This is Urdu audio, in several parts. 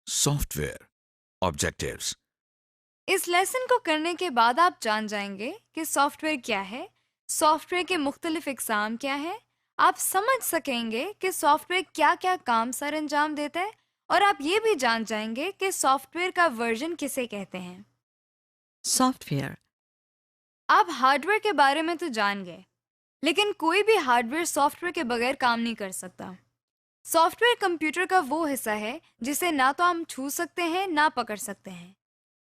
Soft where objectives. اس لیسن کو کرنے کے بعد آپ جان جائیں گے کہ سافٹ ویئر کیا ہے، سافٹ ویئر کے مختلف اقسام کیا ہیں، آپ سمجھ سکیں گے کہ سافٹ ویئر کیا کیا کام سر انجام دیتا ہے، اور آپ یہ بھی جان جائیں گے کہ سافٹ ویئر کا ورژن کسے کہتے ہیں۔ Soft where. آپ ہارڈ ویئر کے بارے میں تو جان گئے، لیکن کوئی بھی ہارڈ ویئر سافٹ ویئر کے بغیر کام نہیں کر سکتا۔ سافٹ ویئر کمپیوٹر کا وہ حصہ ہے جسے نہ تو ہم چھو سکتے ہیں نہ پکڑ سکتے ہیں۔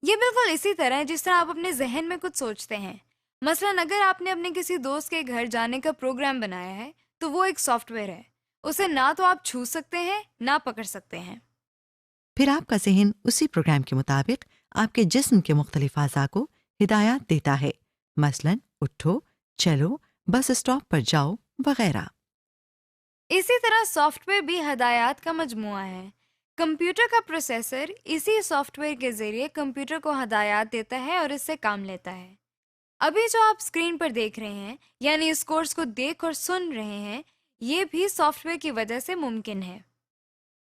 یہ بالکل اسی طرح ہے جس طرح آپ اپنے ذہن میں کچھ سوچتے ہیں۔ مثلاً اگر آپ نے اپنے کسی دوست کے گھر جانے کا پروگرام بنایا ہے تو وہ ایک سافٹ ویئر ہے، اسے نہ تو آپ چھو سکتے ہیں نہ پکڑ سکتے ہیں۔ پھر آپ کا ذہن اسی پروگرام کے مطابق آپ کے جسم کے مختلف اعضاء کو ہدایات دیتا ہے، مثلاً اٹھو، چلو، بس اسٹاپ پر جاؤ، وغیرہ۔ اسی طرح سافٹ ویئر بھی ہدایات کا مجموعہ ہے۔ کمپیوٹر کا پروسیسر اسی سافٹ ویئر کے ذریعے کمپیوٹر کو ہدایات دیتا ہے اور اس سے کام لیتا ہے۔ ابھی جو آپ اسکرین پر دیکھ رہے ہیں، یعنی اس کورس کو دیکھ اور سن رہے ہیں، یہ بھی سافٹ ویئر کی وجہ سے ممکن ہے۔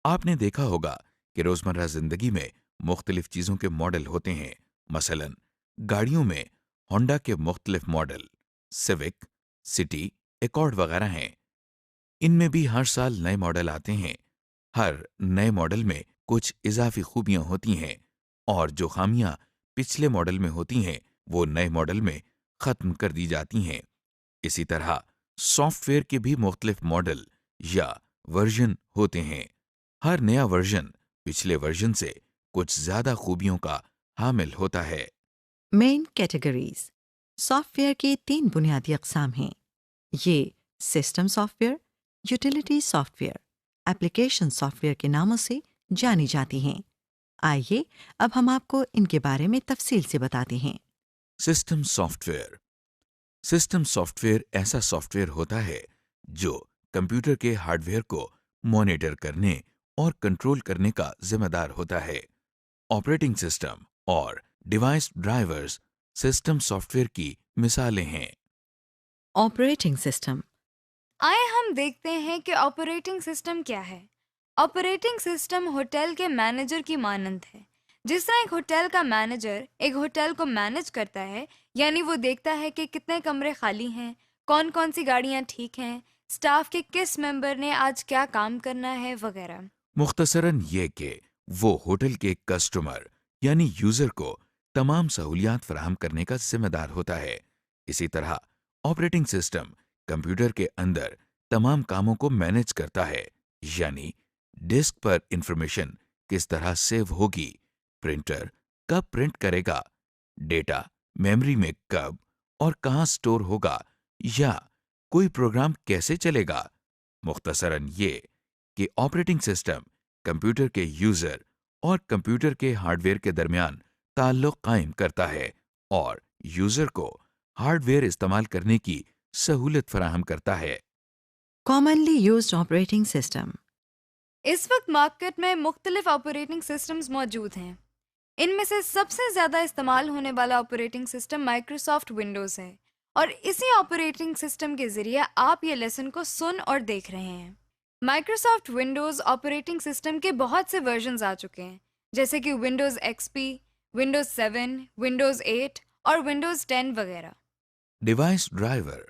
آپ نے دیکھا ہوگا کہ روزمرہ زندگی میں مختلف چیزوں کے ماڈل ہوتے ہیں. مثلا گاڑیوں میں ہونڈا کے مختلف ماڈل سیوک، سٹی، ایکارڈ وغیرہ ہیں. ان میں بھی ہر سال نئے ماڈل آتے ہیں. ہر نئے ماڈل میں کچھ اضافی خوبیاں ہوتی ہیں، اور جو خامیاں پچھلے ماڈل میں ہوتی ہیں وہ نئے ماڈل میں ختم کر دی جاتی ہیں. اسی طرح سافٹ ویئر کے بھی مختلف ماڈل یا ورژن ہوتے ہیں. ہر نیا ورژن پچھلے ورژن سے کچھ زیادہ خوبیوں کا حامل ہوتا ہے. Main categories. سافٹ ویئر کی 3 بنیادی اقسام ہیں۔ یہ system soft where, utility soft where, application soft where کے ناموں سے جانی جاتی ہیں۔ آئیے اب ہم آپ کو ان کے بارے میں تفصیل سے بتاتے ہیں۔ System soft where. System soft where ایسا سافٹ ویئر ہوتا ہے جو کمپیوٹر کے ہارڈ ویئر کو مانیٹر کرنے اور کنٹرول کرنے کا ذمہ دار ہوتا ہے. آپریٹنگ سسٹم اور device drivers system soft where کی مثالیں ہیں. Operating system. آئے ہم دیکھتے ہیں کہ آپریٹنگ سسٹم کیا ہے۔ آپریٹنگ سسٹم ہوٹل کے مینیجر کی مانند ہے۔ جس طرح ایک ہوٹل کا مینیجر ایک ہوٹل کو مینیج کرتا ہے، یعنی وہ دیکھتا ہے کہ کتنے کمرے خالی ہیں، کون کون سی گاڑیاں ٹھیک ہیں، سٹاف کے کس ممبر نے آج کیا کام کرنا ہے، وغیرہ۔ مختصراً یہ کہ وہ ہوٹل کے کسٹمر یعنی یوزر کو تمام سہولیات فراہم کرنے کا ذمہ دار ہوتا ہے. اسی طرح آپریٹنگ سسٹم کمپیوٹر کے اندر تمام کاموں کو مینیج کرتا ہے، یعنی ڈسک پر انفارمیشن کس طرح سیو ہوگی، پرنٹر کب پرنٹ کرے گا، ڈیٹا میموری میں کب اور کہاں سٹور ہوگا، یا کوئی پروگرام کیسے چلے گا. مختصراً یہ کہ آپریٹنگ سسٹم کمپیوٹر کے یوزر اور کمپیوٹر کے ہارڈ ویئر کے درمیان تعلق قائم کرتا ہے اور یوزر کو ہارڈ ویئر استعمال کرنے کی سہولت فراہم کرتا ہے. Commonly used operating system. اس وقت مارکیٹ میں مختلف آپریٹنگ سسٹمز موجود ہیں۔ ان میں سے سب سے زیادہ استعمال ہونے والا آپریٹنگ سسٹم مائکروسافٹ ونڈوز ہے، اور اسی آپریٹنگ سسٹم کے ذریعے آپ یہ لیسن کو سن اور دیکھ رہے ہیں۔ مائکروسافٹ ونڈوز آپریٹنگ سسٹم کے بہت سے ورژنز آ چکے ہیں، جیسے کہ ونڈوز ایکس پی، ونڈوز 7، ونڈوز 8 اور ونڈوز 10 وغیرہ۔ Device driver.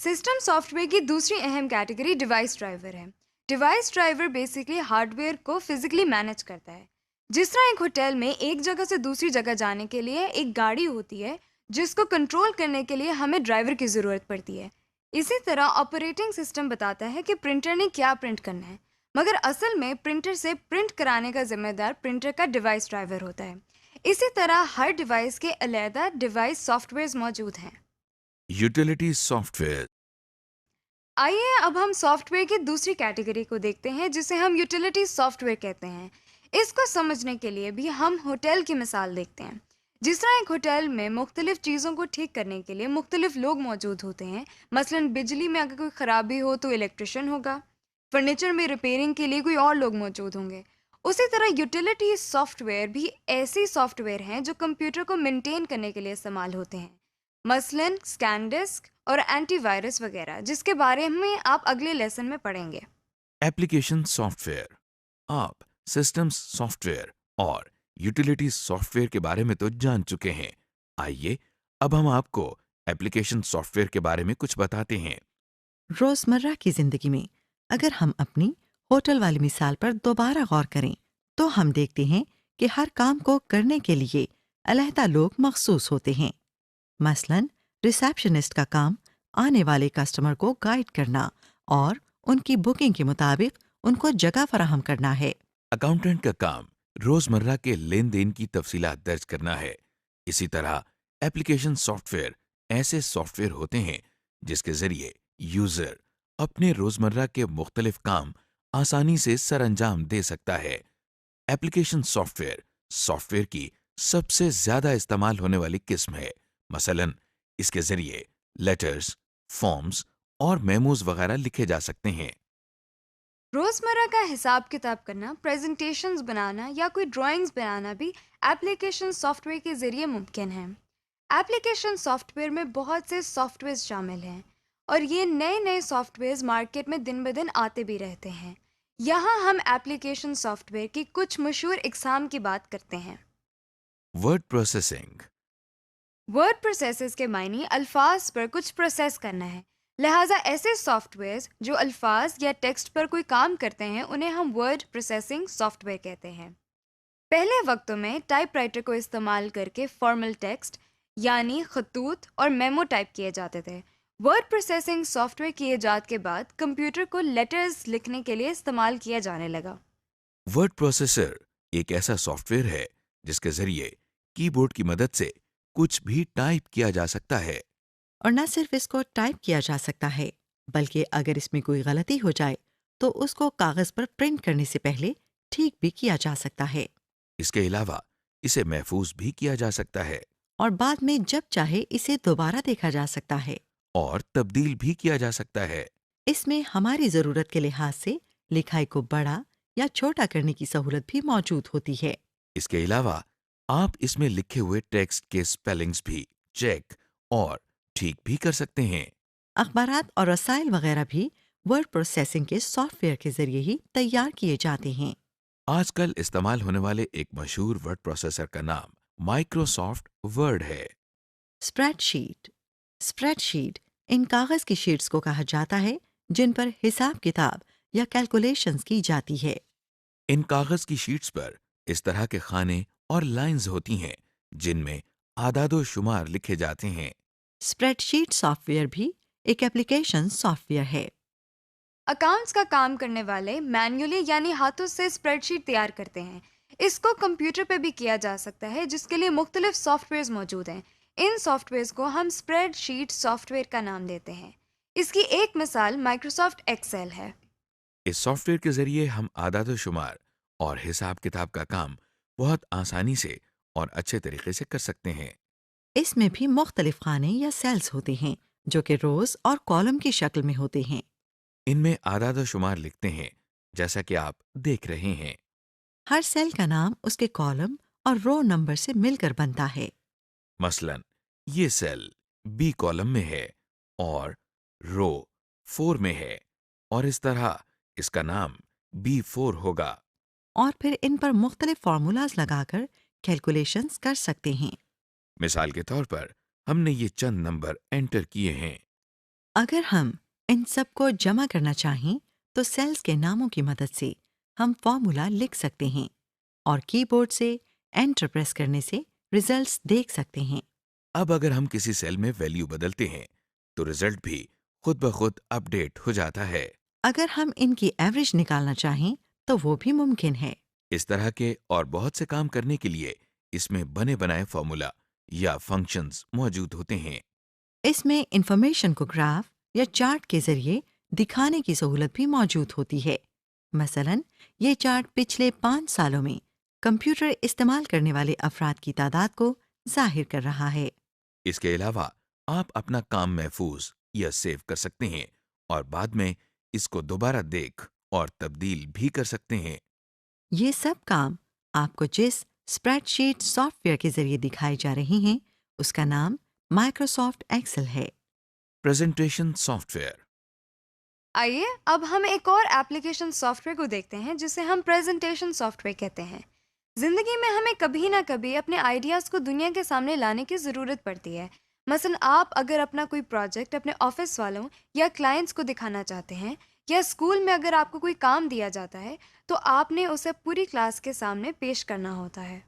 System soft where کی دوسری اہم کیٹیگری ڈیوائس ڈرائیور ہے۔ Device driver basically hard where کو فزیکلی مینیج کرتا ہے۔ جس طرح ایک ہوٹل میں ایک جگہ سے دوسری جگہ جانے کے لیے ایک گاڑی ہوتی ہے جس کو کنٹرول کرنے کے لیے ہمیں ڈرائیور کی ضرورت پڑتی ہے، اسی طرح آپریٹنگ سسٹم بتاتا ہے کہ پرنٹر نے کیا پرنٹ کرنا ہے، مگر اصل میں پرنٹر سے پرنٹ کرانے کا ذمہ دار پرنٹر کا ڈیوائس ڈرائیور ہوتا ہے۔ اسی طرح ہر ڈیوائس کے علیحدہ ڈیوائس سافٹ ویئرز موجود ہیں۔ Utility soft where. آئیے اب ہم سافٹ ویئر کی دوسری کیٹیگری کو دیکھتے ہیں جسے ہم یوٹیلیٹی سافٹ ویئر کہتے ہیں۔ اس کو سمجھنے کے لیے بھی ہم ہوٹل کی مثال دیکھتے ہیں۔ جس طرح ایک ہوٹل میں مختلف چیزوں کو ٹھیک کرنے کے لیے مختلف لوگ موجود ہوتے ہیں، مثلا بجلی میں اگر کوئی خرابی ہو تو الیکٹریشین ہوگا، فرنیچر میں ریپیئرنگ کے لیے کوئی اور لوگ موجود ہوں گے، اسی طرح یوٹیلیٹی سافٹ ویئر بھی ایسی سافٹ ویئر ہیں جو کمپیوٹر کو مینٹین کرنے کے لیے استعمال ہوتے ہیں، مثلا اسکین ڈسک اور اینٹی وائرس وغیرہ، جس کے بارے میں آپ اگلے لیسن میں پڑھیں گے۔ Application soft where. آپ سسٹمز سافٹ ویئر اور یوٹیلیٹی سافٹ ویئر کے بارے میں تو جان چکے ہیں. آئیے اب ہم آپ کو ایپلیکیشن سافٹ ویئر کے بارے میں کچھ بتاتے ہیں. روزمرہ کی زندگی میں اگر ہم اپنی ہوٹل والی مثال پر دوبارہ غور کریں تو ہم دیکھتے ہیں کہ ہر کام کو کرنے کے لیے علیحدہ لوگ مخصوص ہوتے ہیں. مثلاً ریسیپشنسٹ کا کام آنے والے کسٹمر کو گائیڈ کرنا اور ان کی بکنگ کے مطابق ان کو جگہ فراہم کرنا ہے. اکاؤنٹنٹ کا کام روزمرہ کے لین دین کی تفصیلات درج کرنا ہے. اسی طرح ایپلیکیشن سافٹ ویئر ایسے سافٹ ویئر ہوتے ہیں جس کے ذریعے یوزر اپنے روزمرہ کے مختلف کام آسانی سے سر انجام دے سکتا ہے. ایپلیکیشن سافٹ ویئر کی سب سے زیادہ استعمال ہونے والی قسم ہے. مثلاً اس کے ذریعے لیٹرز، فارمز اور میموز وغیرہ لکھے جا سکتے ہیں. روزمرہ کا حساب کتاب کرنا، پریزنٹیشنز بنانا یا کوئی ڈرائنگز بنانا بھی ایپلیکیشن سافٹ ویئر کے ذریعے ممکن ہے. ایپلیکیشن سافٹ ویئر میں بہت سے سافٹ ویئرز شامل ہیں اور یہ نئے نئے سافٹ ویئرز مارکیٹ میں دن بدن آتے بھی رہتے ہیں. یہاں ہم ایپلیکیشن سافٹ ویئر کی کچھ مشہور اقسام کی بات کرتے ہیں. Word processing. ورڈ پروسیسز کے معنی الفاظ پر کچھ پروسیس کرنا ہے. لہٰذا ایسے سافٹ ویئرز جو الفاظ یا ٹیکسٹ پر کوئی کام کرتے ہیں انہیں ہم ورڈ پروسیسنگ سافٹ ویئر کہتے ہیں. پہلے وقتوں میں ٹائپ رائٹر کو استعمال کر کے فارمل ٹیکسٹ یعنی خطوط اور میمو ٹائپ کیے جاتے تھے. ورڈ پروسیسنگ سافٹ ویئر کی ایجاد کے بعد کمپیوٹر کو لیٹرز لکھنے کے لیے استعمال کیا جانے لگا. ورڈ پروسیسر ایک ایسا سافٹ ویئر ہے جس کے ذریعے کی بورڈ کی مدد سے کچھ بھی ٹائپ کیا جا سکتا ہے. اور نہ صرف اس کو ٹائپ کیا جا سکتا ہے بلکہ اگر اس میں کوئی غلطی ہو جائے تو اس کو کاغذ پر پرنٹ کرنے سے پہلے ٹھیک بھی کیا جا سکتا ہے. اس کے علاوہ اسے محفوظ بھی کیا جا سکتا ہے اور بعد میں جب چاہے اسے دوبارہ دیکھا جا سکتا ہے. اور تبدیل بھی کیا جا سکتا ہے. اس میں ہماری ضرورت کے لحاظ سے لکھائی کو بڑا یا چھوٹا کرنے کی سہولت بھی موجود ہوتی ہے. اس کے علاوہ آپ اس میں لکھے ہوئے ٹیکسٹ کے سپیلنگز بھی چیک اور ٹھیک بھی کر سکتے ہیں. اخبارات اور رسائل وغیرہ بھی ورڈ پروسیسنگ کے سافٹ ویئر کے ذریعے ہی تیار کیے جاتے ہیں. آج کل استعمال ہونے والے ایک مشہور ورڈ پروسیسر کا نام مائکروسافٹ ورڈ ہے. اسپریڈ شیٹ ان کاغذ کی شیٹس کو کہا جاتا ہے جن پر حساب کتاب یا کیلکولیشنز کی جاتی ہے. ان کاغذ کی شیٹس پر اس طرح کے خانے اور لائنز ہوتی ہیں جن میں اعداد و شمار لکھے جاتے ہیں. اسپریڈ شیٹ سافٹ ویئر بھی ایک ایپلیکیشن سافٹ ویئر ہے. اکاؤنٹس کا کام کرنے والے مینولی یعنی ہاتھوں سے اسپریڈ شیٹ تیار کرتے ہیں. اس کو کمپیوٹر پہ بھی کیا جا سکتا ہے جس کے لیے مختلف سافٹ ویئرز موجود ہیں. ان سافٹ ویئرز کو ہم اسپریڈ شیٹ سافٹ ویئر کا نام دیتے ہیں. اس کی ایک مثال مائکروسافٹ ایکسل ہے. اس سافٹ ویئر کے ذریعے ہم اعداد و شمار اور حساب کتاب کا کام بہت آسانی سے اور اچھے طریقے سے کر سکتے ہیں. اس میں بھی مختلف خانے یا سیلز ہوتے ہیں جو کہ روز اور کالم کی شکل میں ہوتے ہیں. ان میں اعداد و شمار لکھتے ہیں جیسا کہ آپ دیکھ رہے ہیں. ہر سیل کا نام اس کے کالم اور رو نمبر سے مل کر بنتا ہے. مثلاً یہ سیل بی کالم میں ہے اور رو 4 میں ہے اور اس طرح اس کا نام B4 ہوگا. اور پھر ان پر مختلف فارمولاز لگا کر کیلکولیشنز کر سکتے ہیں. مثال کے طور پر ہم نے یہ چند نمبر انٹر کیے ہیں. اگر ہم ان سب کو جمع کرنا چاہیں تو سیلز کے ناموں کی مدد سے ہم فارمولا لکھ سکتے ہیں اور کی بورڈ سے انٹر پریس کرنے سے ریزلٹس دیکھ سکتے ہیں. اب اگر ہم کسی سیل میں ویلیو بدلتے ہیں تو رزلٹ بھی خود بخود اپ ڈیٹ ہو جاتا ہے. اگر ہم ان کی ایوریج نکالنا چاہیں تو وہ بھی ممکن ہے. اس طرح کے اور بہت سے کام کرنے کے لیے اس میں بنے بنائے فارمولا یا فنکشنز موجود ہوتے ہیں. اس میں انفارمیشن کو گراف یا چارٹ کے ذریعے دکھانے کی سہولت بھی موجود ہوتی ہے. مثلاً یہ چارٹ پچھلے 5 سالوں میں کمپیوٹر استعمال کرنے والے افراد کی تعداد کو ظاہر کر رہا ہے. اس کے علاوہ آپ اپنا کام محفوظ یا سیو کر سکتے ہیں اور بعد میں اس کو دوبارہ دیکھ اور تبدیل بھی کر سکتے ہیں. یہ سب کام آپ کو جس اسپریڈ شیٹ سافٹ ویئر کے ذریعے دکھائے جا رہے ہیں اس کا نام مائکروسافٹ ایکسل ہے. Presentation soft where. آئیے اب ہم ایک اور ایپلیکیشن سافٹ ویئر کو دیکھتے ہیں جسے ہم پریزنٹیشن سافٹ ویئر کہتے ہیں۔ زندگی میں ہمیں کبھی نہ کبھی اپنے آئیڈیاز کو دنیا کے سامنے لانے کی ضرورت پڑتی ہے۔ مثلا آپ اگر اپنا کوئی پروجیکٹ اپنے آفس والوں یا کلائنٹس کو دکھانا چاہتے ہیں، یا اسکول میں اگر آپ کو کوئی کام دیا جاتا ہے تو آپ نے اسے پوری کلاس کے سامنے پیش کرنا ہوتا ہے۔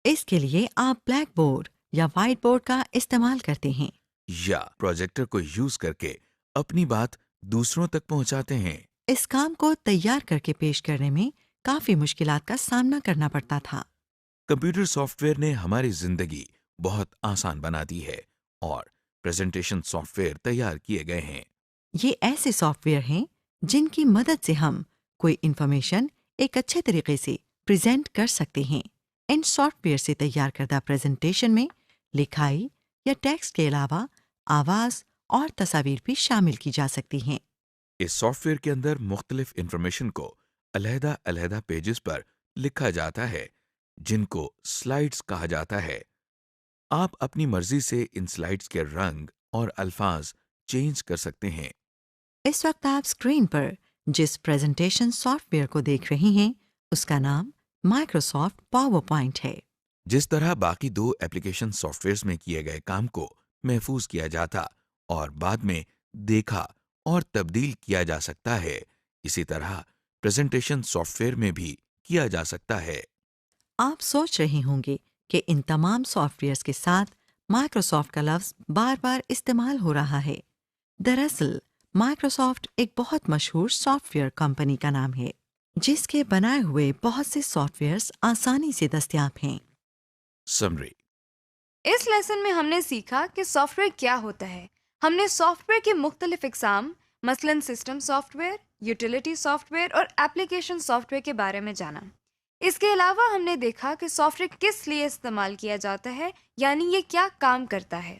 اس کے لیے آپ بلیک بورڈ یا وائٹ بورڈ کا استعمال کرتے ہیں۔ یا پروجیکٹر کو یوز کر کے اپنی بات دوسروں تک پہنچاتے ہیں۔ اس کام کو تیار کر کے پیش کرنے میں کافی مشکلات کا سامنا کرنا پڑتا تھا۔ کمپیوٹر سافٹ ویئر نے ہماری زندگی بہت آسان بنا دی ہے اور پریزنٹیشن سافٹ ویئر تیار کیے گئے ہیں۔ یہ ایسے سافٹ ویئر ہیں جن کی مدد سے ہم کوئی انفارمیشن ایک اچھے طریقے سے پریزنٹ کر سکتے ہیں۔ ان سافٹ ویئر سے تیار کردہ پریزنٹیشن میں لکھائی یا ٹیکسٹ کے علاوہ آواز اور تصاویر بھی شامل کی جا سکتی ہیں۔ اس سافٹ ویئر کے اندر مختلف انفارمیشن کو علیحدہ علیحدہ پیجز پر لکھا جاتا ہے جن کو سلائڈز کہا جاتا ہے۔ آپ اپنی مرضی سے ان سلائڈز کے رنگ اور الفاظ چینج کر سکتے ہیں۔ اس وقت آپ اسکرین پر جس پریزنٹیشن سافٹ ویئر کو دیکھ رہی ہیں اس کا نام مائکروسافٹ پاور پوائنٹ ہے۔ جس طرح باقی دو ایپلیکیشن سافٹ ویئرز میں کیے گئے کام کو محفوظ کیا جاتا اور بعد میں دیکھا اور تبدیل کیا جا سکتا ہے، اسی طرح پریزنٹیشن سافٹ ویئر میں بھی کیا جا سکتا ہے۔ آپ سوچ رہے ہوں گے کہ ان تمام سافٹ ویئرز کے ساتھ مائکروسافٹ کا لفظ بار بار استعمال ہو رہا ہے۔ دراصل مائکروسافٹ ایک بہت مشہور سافٹ ویئر کمپنی کا نام ہے جس کے بنائے ہوئے بہت سے سافٹ ویئرز آسانی سے دستیاب ہیں۔ سمری: اس لیسن میں ہم نے سیکھا کہ سافٹ ویئر کیا ہوتا ہے۔ ہم نے سافٹ ویئر کے مختلف اقسام مثلاً system soft where, utility soft where اور ایپلیکیشن سافٹ ویئر کے بارے میں جانا۔ اس کے علاوہ ہم نے دیکھا کہ سافٹ ویئر کس لیے استعمال کیا جاتا ہے، یعنی یہ کیا کام کرتا ہے۔